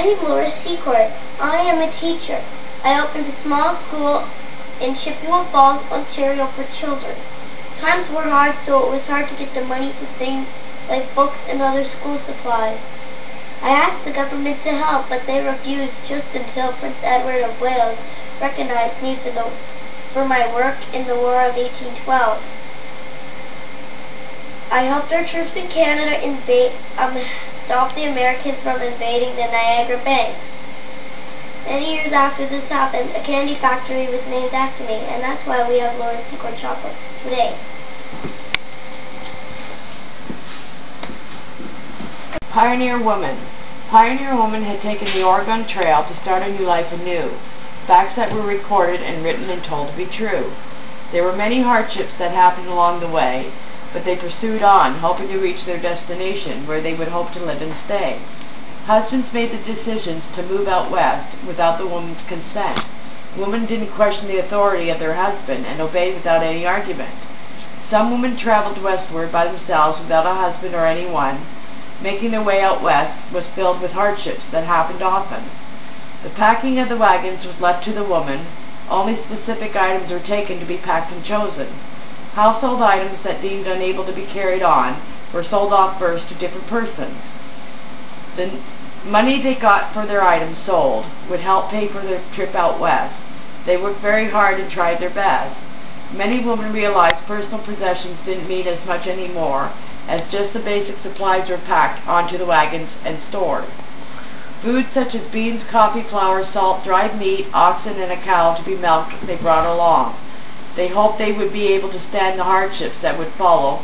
name Laura Secord. I am a teacher. I opened a small school in Chippewa Falls, Ontario for children. Times were hard, so it was hard to get the money for things like books and other school supplies. I asked the government to help, but they refused just until Prince Edward of Wales recognized me for my work in the War of 1812. I helped our troops in Canada stop the Americans from invading the Niagara Banks. Many years after this happened, a candy factory was named after me, and that's why we have Laura Secord chocolates today. Pioneer Woman. Pioneer Woman had taken the Oregon Trail to start a new life anew. Facts that were recorded and written and told to be true. There were many hardships that happened along the way, but they pursued on, hoping to reach their destination, where they would hope to live and stay. Husbands made the decisions to move out west without the woman's consent. Women didn't question the authority of their husband and obeyed without any argument. Some women traveled westward by themselves without a husband or anyone. Making their way out west was filled with hardships that happened often. The packing of the wagons was left to the woman. Only specific items were taken to be packed and chosen. Household items that deemed unable to be carried on were sold off first to different persons. The money they got for their items sold would help pay for their trip out west. They worked very hard and tried their best. Many women realized personal possessions didn't mean as much anymore, as just the basic supplies were packed onto the wagons and stored. Foods such as beans, coffee, flour, salt, dried meat, oxen, and a cow to be milked they brought along. They hoped they would be able to stand the hardships that would follow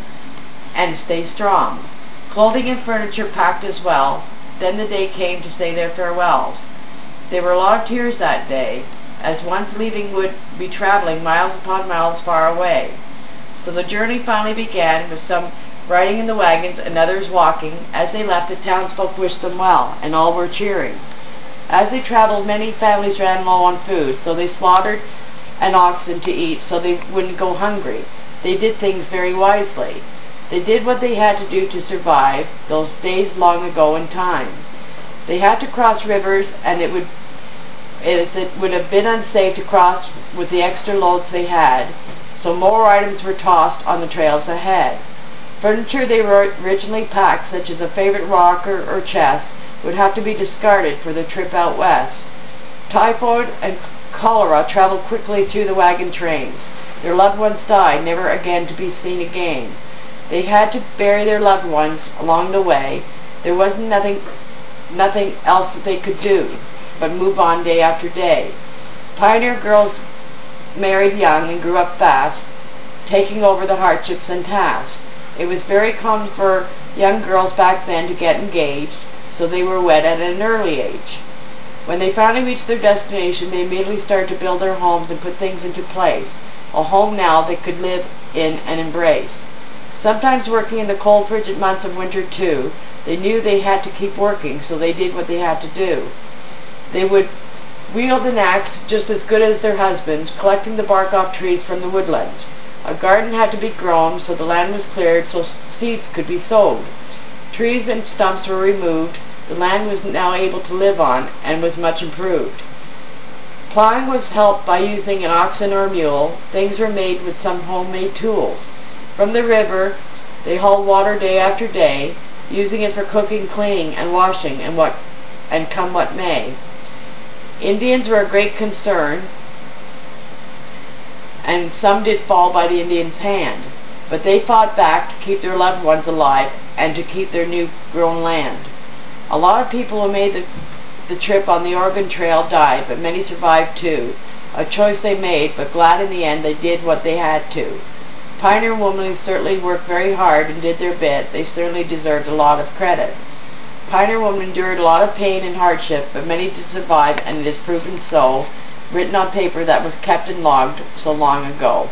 and stay strong. Clothing and furniture packed as well. Then the day came to say their farewells. There were a lot of tears that day, as once leaving would be traveling miles upon miles far away. So the journey finally began, with some riding in the wagons and others walking. As they left, the townsfolk wished them well, and all were cheering. As they traveled, many families ran low on food, so they slaughtered an oxen to eat so they wouldn't go hungry. They did things very wisely. They did what they had to do to survive those days long ago in time. They had to cross rivers, and it would have been unsafe to cross with the extra loads they had, so more items were tossed on the trails ahead. Furniture they were originally packed, such as a favorite rocker or chest, would have to be discarded for their trip out west. Typhoid and cholera traveled quickly through the wagon trains. Their loved ones died, never again to be seen again. They had to bury their loved ones along the way. There wasn't nothing else that they could do but move on day after day. Pioneer girls married young and grew up fast, taking over the hardships and tasks. It was very common for young girls back then to get engaged, so they were wed at an early age. When they finally reached their destination, they immediately started to build their homes and put things into place. A home now they could live in and embrace. Sometimes working in the cold, frigid months of winter too, they knew they had to keep working, so they did what they had to do. They would wield an axe just as good as their husbands, collecting the bark off trees from the woodlands. A garden had to be grown, so the land was cleared so seeds could be sowed. Trees and stumps were removed. The land was now able to live on and was much improved. Plowing was helped by using an oxen or a mule. Things were made with some homemade tools. From the river, they hauled water day after day, using it for cooking, cleaning, and washing, and come what may. Indians were a great concern, and some did fall by the Indians' hand, but they fought back to keep their loved ones alive and to keep their new grown land. A lot of people who made the trip on the Oregon Trail died, but many survived too. A choice they made, but glad in the end they did what they had to. Pioneer women certainly worked very hard and did their bit. They certainly deserved a lot of credit. Pioneer women endured a lot of pain and hardship, but many did survive, and it is proven so, written on paper that was kept and logged so long ago.